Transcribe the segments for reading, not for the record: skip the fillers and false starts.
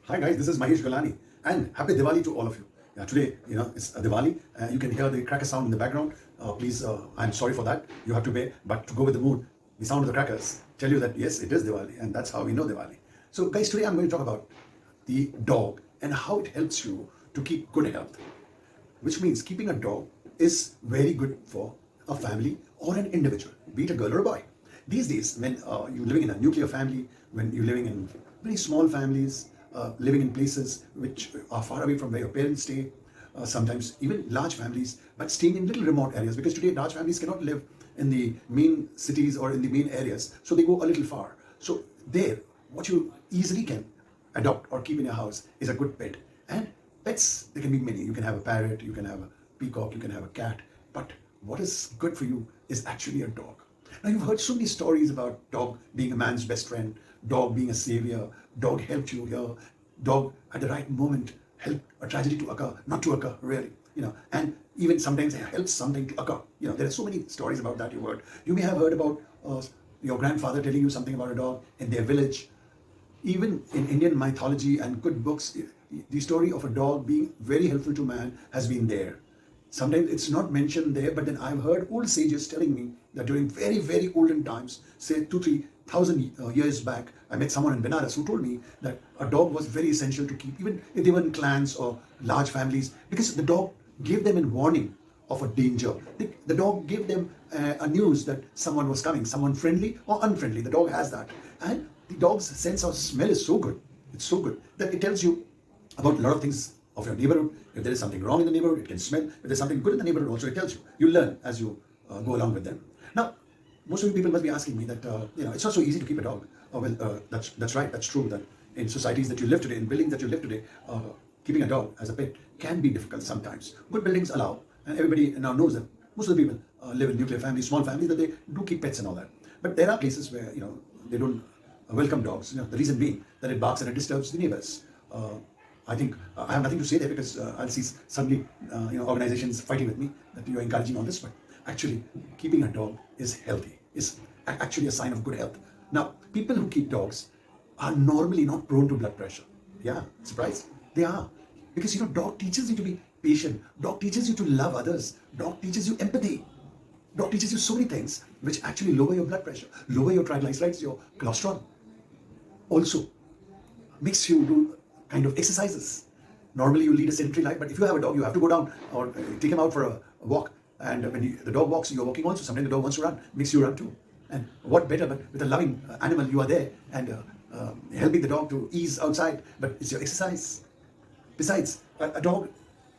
Hi guys, this is Mahesh Galani and happy Diwali to all of you. Yeah, today, it's Diwali. You can hear the cracker sound in the background. Please, I'm sorry for that. You have to bear, but to go with the mood, the sound of the crackers tell you that yes, it is Diwali, and that's how we know Diwali. So guys, today I'm going to talk about the dog and how it helps you to keep good health, which means keeping a dog is very good for a family or an individual, be it a girl or a boy. These days, when you're living in a nuclear family, when you're living in very small families, living in places which are far away from where your parents stay, sometimes even large families, but staying in little remote areas, because today large families cannot live in the main cities or in the main areas, so they go a little far. So there, what you easily can adopt or keep in your house is a good pet. And pets, there can be many. You can have a parrot, you can have a peacock, you can have a cat. But what is good for you is actually a dog. Now you've heard so many stories about dog being a man's best friend, dog being a savior, dog helped you here, dog at the right moment helped a tragedy to occur, not to occur really, and even sometimes it helps something to occur. There are so many stories about that you've heard. You may have heard about your grandfather telling you something about a dog in their village. Even in Indian mythology and good books, the story of a dog being very helpful to man has been there. Sometimes it's not mentioned there, but then I've heard old sages telling me that during very, very olden times, say 2,000, 3,000 years back, I met someone in Benares who told me that a dog was very essential to keep, even if they were in clans or large families, because the dog gave them a warning of a danger. The dog gave them a news that someone was coming, someone friendly or unfriendly. The dog has that. And the dog's sense of smell is so good, it's so good, that it tells you about a lot of things of your neighborhood. If there is something wrong in the neighborhood, it can smell. If there's something good in the neighborhood also, it tells you. You learn as you go along with them. Now, most of you people must be asking me that, it's not so easy to keep a dog. That's right, that's true, that in societies that you live today, in buildings that you live today, keeping a dog as a pet can be difficult sometimes. Good buildings allow, and everybody now knows that most of the people live in nuclear families, small families, that they do keep pets and all that. But there are places where, they don't welcome dogs. The reason being that it barks and it disturbs the neighbors. I think I have nothing to say there, because I'll see suddenly organizations fighting with me that you're encouraging all this. But actually, keeping a dog is healthy. Is actually a sign of good health. Now, people who keep dogs are normally not prone to blood pressure. Yeah, surprise. They are, because dog teaches you to be patient. Dog teaches you to love others. Dog teaches you empathy. Dog teaches you so many things which actually lower your blood pressure, lower your triglycerides, your cholesterol. Also, makes you do kind of exercises. Normally you lead a sedentary life, but if you have a dog, you have to go down or take him out for a walk. And when the dog walks, you're walking also. Sometimes the dog wants to run, makes you run too. And what better, but with a loving animal, you are there and helping the dog to ease outside, but it's your exercise. Besides, a dog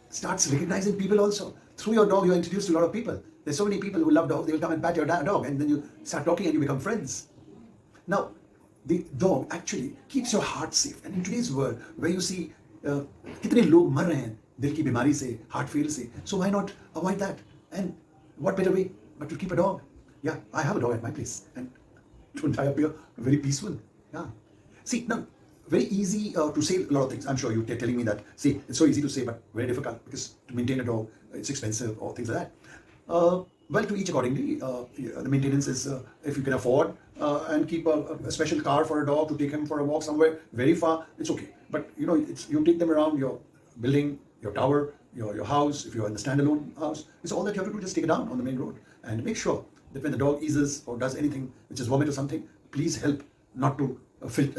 starts recognizing people also. Through your dog, you're introduced to a lot of people. There's so many people who love dogs, they will come and pat your dog, and then you start talking and you become friends. Now, the dog actually keeps your heart safe. And in today's world, where you see कितने लोग मर रहे हैं दिल की बीमारी से, heart fail से, so why not avoid that? And what better way but to keep a dog? Yeah, I have a dog at my place, and don't I appear very peaceful? Yeah. See, now, very easy to say a lot of things. I'm sure you're telling me that, see, it's so easy to say, but very difficult, because to maintain a dog, it's expensive or things like that. Well, to each accordingly. The maintenance is, if you can afford and keep a special car for a dog to take him for a walk somewhere very far, it's okay. But you take them around your building, your tower, your house. If you're in the standalone house, it's all that you have to do. Just take it down on the main road and make sure that when the dog eases or does anything, which is vomit or something, please help not to filth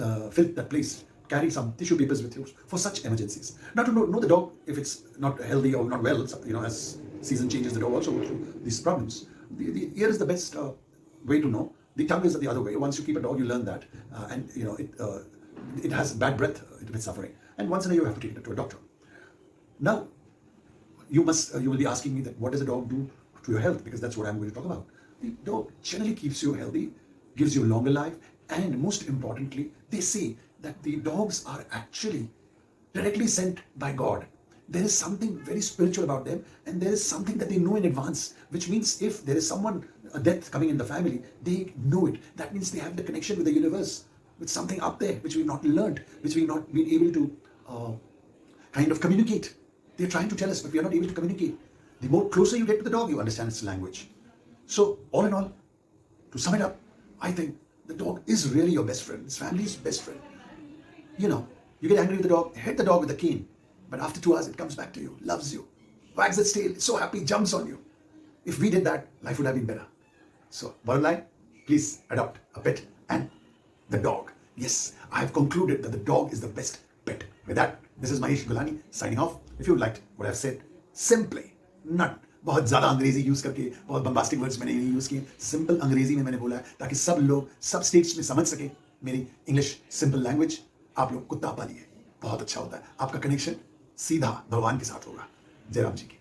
that place. Carry some tissue papers with you for such emergencies. Now, to know the dog, if it's not healthy or not well, as season changes, the dog also goes through these problems. The ear is the best way to know. The tongue is the other way. Once you keep a dog, you learn that, and it has bad breath, it's suffering, and once in a year you have to take it to a doctor. Now, you will be asking me that what does a dog do to your health, because that's what I'm going to talk about. The dog generally keeps you healthy, gives you a longer life, and most importantly, they say that the dogs are actually directly sent by God. There is something very spiritual about them, and there is something that they know in advance, which means if there is a death coming in the family, they know it. That means they have the connection with the universe, with something up there, which we've not learned, which we've not been able to kind of communicate. They're trying to tell us, but we are not able to communicate. The more closer you get to the dog, you understand its language. So, all in all, to sum it up, I think the dog is really your best friend. It's family's best friend. You get angry with the dog, hit the dog with a cane. But after 2 hours, it comes back to you, loves you, wags its tail, is so happy, jumps on you. If we did that, life would have been better. So, bottom line, please adopt a pet and the dog. Yes, I have concluded that the dog is the best pet. With that, this is Mahesh Gulani signing off. If you liked what I've said, simply, none. बहुत ज़्यादा अंग्रेजी use करके, बहुत bombastic words मैंने नहीं use किए, simple अंग्रेजी में मैंने बोला है ताकि सब लोग सब स्टेट्स में समझ सके मेरी इंग्लिश सिंपल लैंग्वेज. आप लोग कुत्ता पालिए, बहुत अच्छा होता है. आपका कनेक्शन सीधा भगवान के साथ होगा. जय राम जी की.